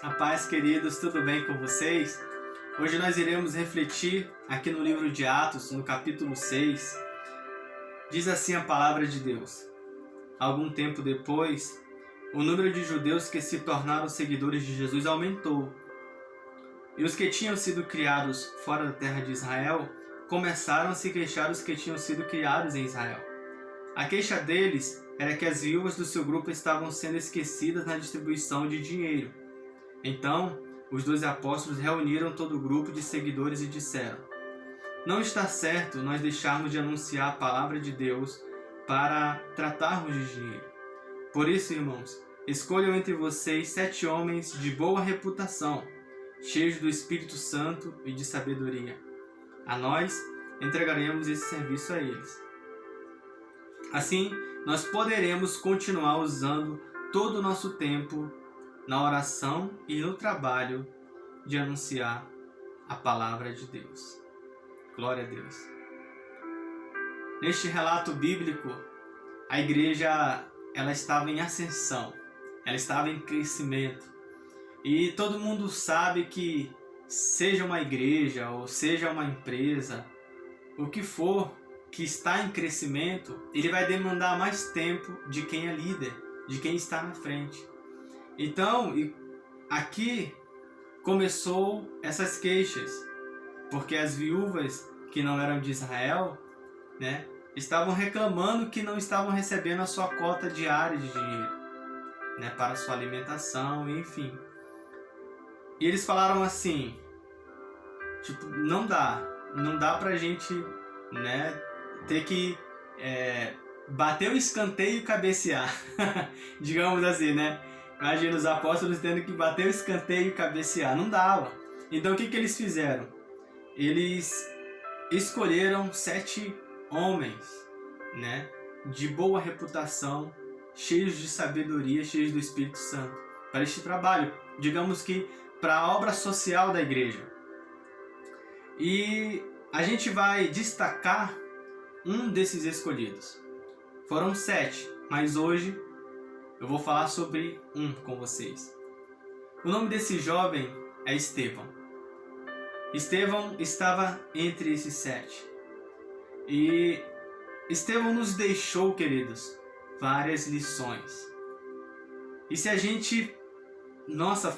A paz, queridos, tudo bem com vocês? Hoje nós iremos refletir aqui no livro de Atos, no capítulo 6. Diz assim a palavra de Deus: Algum tempo depois, o número de judeus que se tornaram seguidores de Jesus aumentou. E os que tinham sido criados fora da terra de Israel começaram a se queixar dos que tinham sido criados em Israel. A queixa deles era que as viúvas do seu grupo estavam sendo esquecidas na distribuição de dinheiro. Então, os 12 apóstolos reuniram todo o grupo de seguidores e disseram: Não está certo nós deixarmos de anunciar a palavra de Deus para tratarmos de dinheiro. Por isso, irmãos, escolham entre vocês 7 homens de boa reputação, cheios do Espírito Santo e de sabedoria. A nós entregaremos esse serviço a eles. Assim, nós poderemos continuar usando todo o nosso tempo na oração e no trabalho de anunciar a palavra de Deus. Glória a Deus. Neste relato bíblico, a igreja ela estava em ascensão, ela estava em crescimento. E todo mundo sabe que seja uma igreja ou seja uma empresa, o que for que está em crescimento, ele vai demandar mais tempo de quem é líder, de quem está na frente. Então, aqui começou essas queixas, porque as viúvas que não eram de Israel, estavam reclamando que não estavam recebendo a sua cota diária de dinheiro, para sua alimentação, enfim. E eles falaram assim, não dá pra gente, ter que bater o escanteio e cabecear, digamos assim, Imagina os apóstolos tendo que bater o escanteio e cabecear. Não dava. Então o que eles fizeram? Eles escolheram 7 homens, de boa reputação, cheios de sabedoria, cheios do Espírito Santo, para este trabalho. Digamos que para a obra social da igreja. E a gente vai destacar um desses escolhidos. Foram 7, mas hoje eu vou falar sobre um com vocês. O nome desse jovem é Estevão. Estevão estava entre esses 7. E Estevão nos deixou, queridos, várias lições. E se a gente,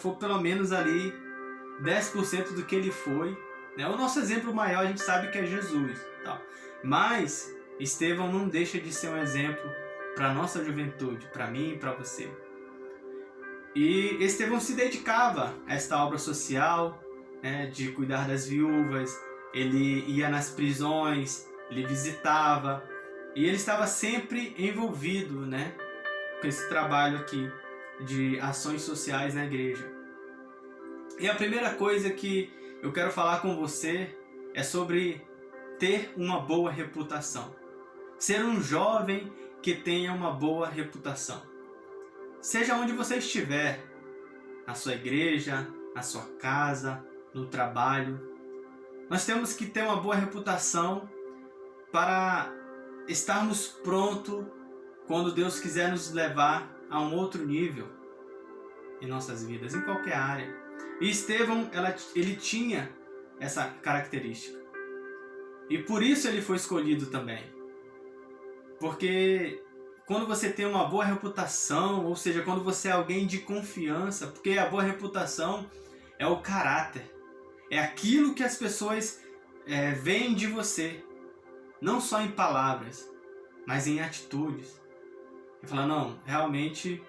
for pelo menos ali 10% do que ele foi, o nosso exemplo maior a gente sabe que é Jesus. Mas Estevão não deixa de ser um exemplo para a nossa juventude, para mim e para você. E Estevão se dedicava a esta obra social, de cuidar das viúvas. Ele ia nas prisões, ele visitava, e ele estava sempre envolvido, com esse trabalho aqui de ações sociais na igreja. E a primeira coisa que eu quero falar com você é sobre ter uma boa reputação. Ser um jovem que tenha uma boa reputação. Seja onde você estiver, na sua igreja, na sua casa, no trabalho, nós temos que ter uma boa reputação para estarmos prontos quando Deus quiser nos levar a um outro nível em nossas vidas, em qualquer área. E Estevão, ele tinha essa característica. E por isso ele foi escolhido também. Porque quando você tem uma boa reputação, ou seja, quando você é alguém de confiança, porque a boa reputação é o caráter, é aquilo que as pessoas veem de você, não só em palavras, mas em atitudes. E fala, não, realmente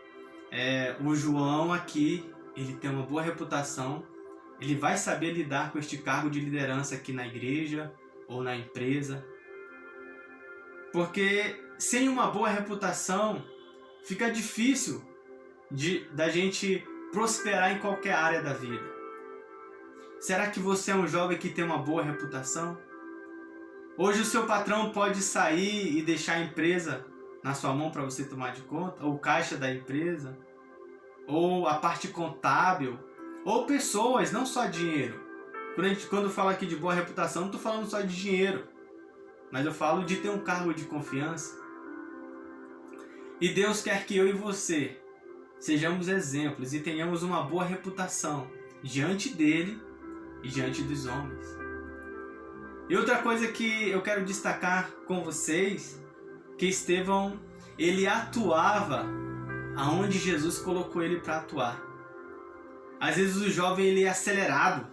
o João aqui, ele tem uma boa reputação, ele vai saber lidar com este cargo de liderança aqui na igreja ou na empresa. Porque sem uma boa reputação, fica difícil da gente prosperar em qualquer área da vida. Será que você é um jovem que tem uma boa reputação? Hoje o seu patrão pode sair e deixar a empresa na sua mão para você tomar de conta, ou o caixa da empresa, ou a parte contábil, ou pessoas, não só dinheiro. Quando eu falo aqui de boa reputação, não estou falando só de dinheiro, mas eu falo de ter um cargo de confiança. E Deus quer que eu e você sejamos exemplos e tenhamos uma boa reputação diante dele e diante dos homens. E outra coisa que eu quero destacar com vocês, que Estevão, ele atuava aonde Jesus colocou ele para atuar. Às vezes o jovem ele é acelerado,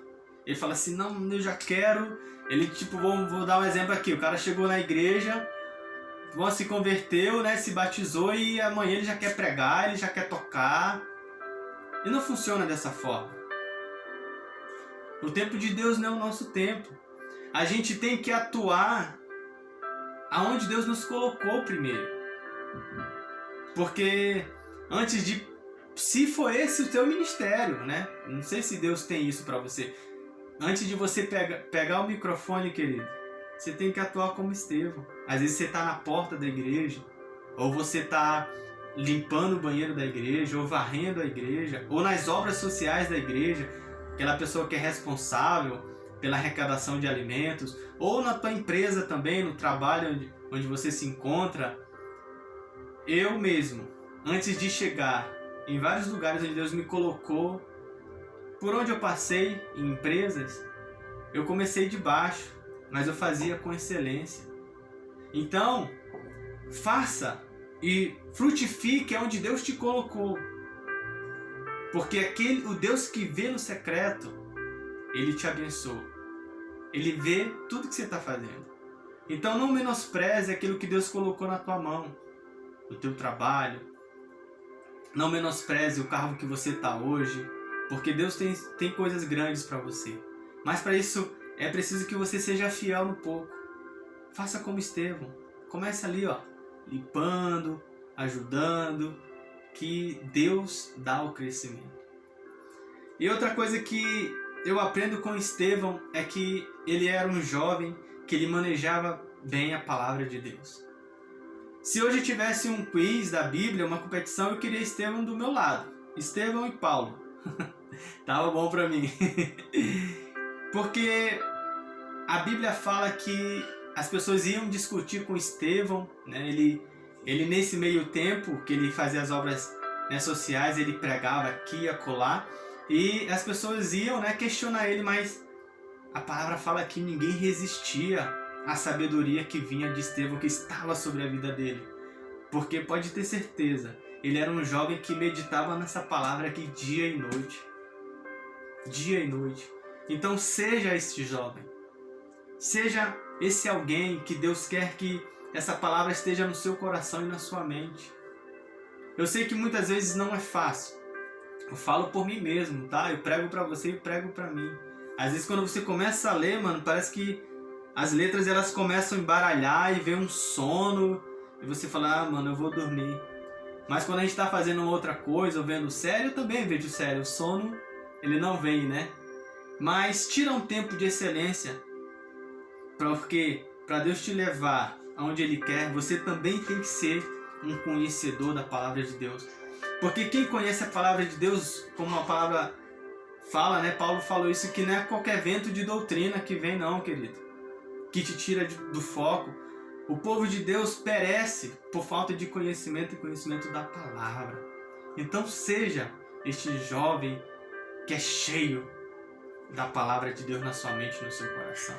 ele fala assim, não, eu já quero, ele tipo, vou dar um exemplo aqui, o cara chegou na igreja, se converteu, né, se batizou e amanhã ele já quer pregar, ele já quer tocar, e não funciona dessa forma. O tempo de Deus não é o nosso tempo. A gente tem que atuar aonde Deus nos colocou primeiro. Porque antes de... Se for esse o teu ministério, né? Não sei se Deus tem isso para você. Antes de você pegar o microfone, querido, você tem que atuar como Estevão. Às vezes você está na porta da igreja, ou você está limpando o banheiro da igreja, ou varrendo a igreja, ou nas obras sociais da igreja, aquela pessoa que é responsável pela arrecadação de alimentos, ou na tua empresa também, no trabalho onde você se encontra. Eu mesmo, antes de chegar em vários lugares onde Deus me colocou, por onde eu passei em empresas, eu comecei de baixo, mas eu fazia com excelência. Então, faça e frutifique onde Deus te colocou. Porque o Deus que vê no secreto, Ele te abençoa. Ele vê tudo que você está fazendo. Então não menospreze aquilo que Deus colocou na tua mão, o teu trabalho. Não menospreze o carro que você está hoje, porque Deus tem coisas grandes para você. Mas para isso é preciso que você seja fiel no pouco. Faça como Estevão. Comece ali, limpando, ajudando, que Deus dá o crescimento. E outra coisa que eu aprendo com Estevão é que ele era um jovem que ele manejava bem a palavra de Deus. Se hoje tivesse um quiz da Bíblia, uma competição, eu queria Estevão do meu lado. Estevão e Paulo. Tava bom pra mim. Porque a Bíblia fala que as pessoas iam discutir com Estevão, né? Ele nesse meio tempo que ele fazia as obras, né, sociais, ele pregava aqui e acolá, e as pessoas iam, né, questionar ele, mas a palavra fala que ninguém resistia à sabedoria que vinha de Estevão, que estava sobre a vida dele. Porque pode ter certeza, ele era um jovem que meditava nessa palavra aqui dia e noite. Dia e noite. Então seja este jovem. Seja esse alguém que Deus quer que essa palavra esteja no seu coração e na sua mente. Eu sei que muitas vezes não é fácil. Eu falo por mim mesmo, tá? Eu prego pra você e prego pra mim. Às vezes quando você começa a ler, mano, parece que as letras elas começam a embaralhar e vem um sono. E você fala, mano, eu vou dormir. Mas quando a gente tá fazendo outra coisa, ou vendo série, eu também vejo série. O sono, ele não vem, né? Mas tira um tempo de excelência. Porque para Deus te levar aonde Ele quer, você também tem que ser um conhecedor da palavra de Deus. Porque quem conhece a palavra de Deus, como a palavra fala, né? Paulo falou isso, que não é qualquer vento de doutrina que vem não, querido. Que te tira do foco. O povo de Deus perece por falta de conhecimento e conhecimento da palavra. Então seja este jovem que é cheio da palavra de Deus na sua mente e no seu coração.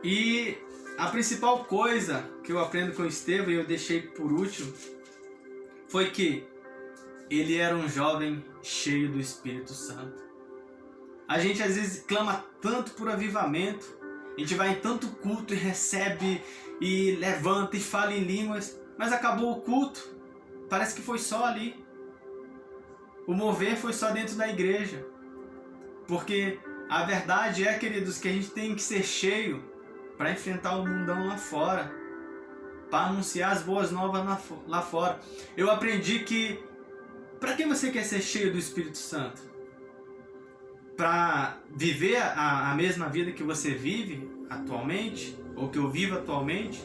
E a principal coisa que eu aprendo com Estevão, e eu deixei por último, foi que ele era um jovem cheio do Espírito Santo. A gente às vezes clama tanto por avivamento, a gente vai em tanto culto e recebe e levanta e fala em línguas, mas acabou o culto, parece que foi só ali. O mover foi só dentro da igreja. Porque a verdade é, queridos, que a gente tem que ser cheio para enfrentar o mundão lá fora, para anunciar as boas novas lá fora. Eu aprendi que, para que você quer ser cheio do Espírito Santo? Para viver a mesma vida que você vive atualmente, ou que eu vivo atualmente?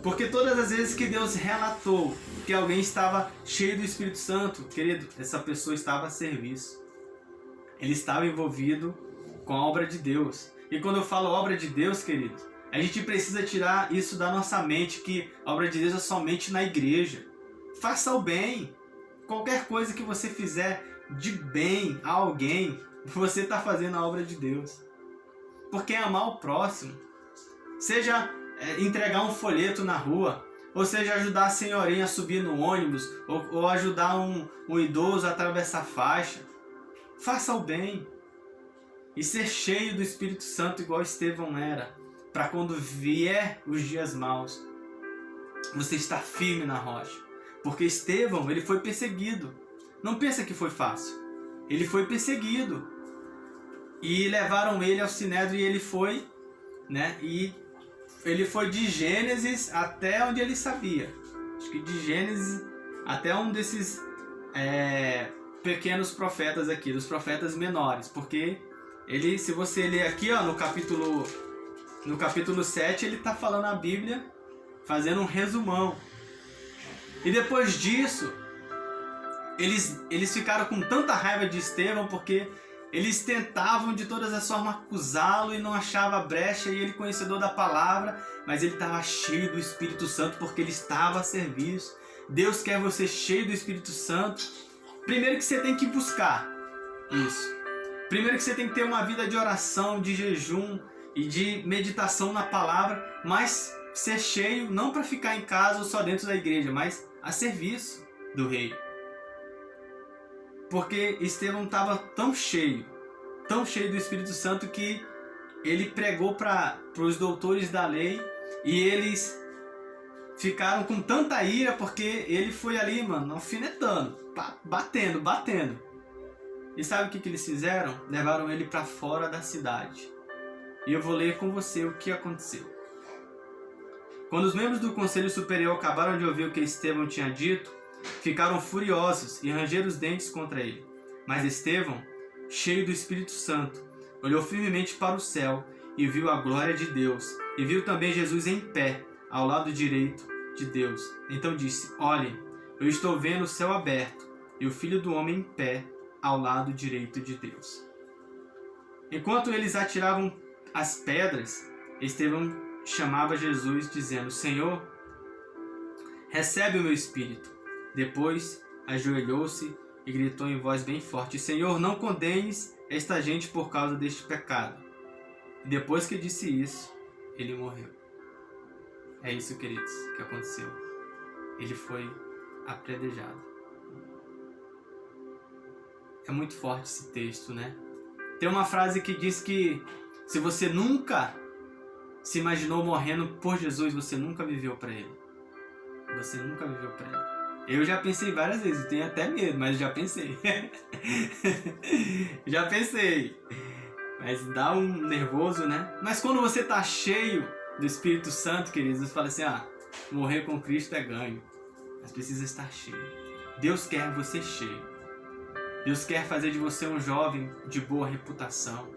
Porque todas as vezes que Deus relatou que alguém estava cheio do Espírito Santo, querido, essa pessoa estava a serviço. Ele estava envolvido com a obra de Deus. E quando eu falo obra de Deus, querido, a gente precisa tirar isso da nossa mente, que a obra de Deus é somente na igreja. Faça o bem. qualquer coisa que você fizer de bem a alguém, você está fazendo a obra de Deus. Porque amar o próximo, seja entregar um folheto na rua, ou seja, ajudar a senhorinha a subir no ônibus, ou ajudar um idoso a atravessar a faixa, faça o bem. E ser cheio do Espírito Santo igual Estevão era, para quando vier os dias maus, você estar firme na rocha. Porque Estevão, ele foi perseguido. Não pensa que foi fácil. Ele foi perseguido. E levaram ele ao Sinédrio e ele foi, né? E ele foi de Gênesis até onde ele sabia. Acho que de Gênesis até um desses pequenos profetas aqui, dos profetas menores. Porque ele, se você ler aqui, ó, no capítulo 7, ele está falando a Bíblia, fazendo um resumão. E depois disso, eles ficaram com tanta raiva de Estevão, porque eles tentavam de todas as formas acusá-lo e não achava brecha, e ele conhecedor da palavra, mas ele estava cheio do Espírito Santo, porque ele estava a serviço. Deus quer você cheio do Espírito Santo. Primeiro que você tem que buscar isso. Primeiro que você tem que ter uma vida de oração, de jejum e de meditação na palavra, mas ser cheio não para ficar em casa ou só dentro da igreja, mas a serviço do rei. Porque Estevão estava tão cheio do Espírito Santo, que ele pregou para os doutores da lei e eles ficaram com tanta ira, porque ele foi ali, mano, alfinetando, batendo. E sabe o que eles fizeram? Levaram ele para fora da cidade. E eu vou ler com você o que aconteceu. Quando os membros do Conselho Superior acabaram de ouvir o que Estevão tinha dito, ficaram furiosos e rangeram os dentes contra ele. Mas Estevão, cheio do Espírito Santo, olhou firmemente para o céu e viu a glória de Deus. E viu também Jesus em pé, ao lado direito de Deus. Então disse: olhem, eu estou vendo o céu aberto e o Filho do Homem em pé, ao lado direito de Deus. Enquanto eles atiravam as pedras, Estevão chamava Jesus, dizendo: Senhor, recebe o meu espírito. Depois ajoelhou-se e gritou em voz bem forte: Senhor, não condenes esta gente por causa deste pecado. E depois que disse isso, ele morreu. É isso, queridos, que aconteceu. Ele foi apedrejado. É muito forte esse texto, né? Tem uma frase que diz que se você nunca se imaginou morrendo por Jesus, você nunca viveu para Ele. Você nunca viveu para Ele. Eu já pensei várias vezes, tenho até medo, mas já pensei. Já pensei. Mas dá um nervoso, né? Mas quando você tá cheio do Espírito Santo, queridos, você fala assim: morrer com Cristo é ganho. Mas precisa estar cheio. Deus quer você cheio. Deus quer fazer de você um jovem de boa reputação,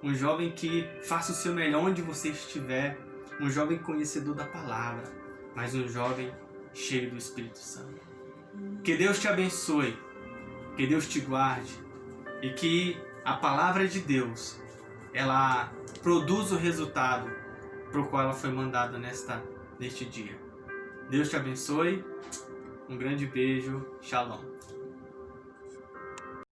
um jovem que faça o seu melhor onde você estiver, um jovem conhecedor da palavra, mas um jovem cheio do Espírito Santo. Que Deus te abençoe, que Deus te guarde e que a palavra de Deus, ela produza o resultado para o qual ela foi mandada neste dia. Deus te abençoe, um grande beijo, shalom.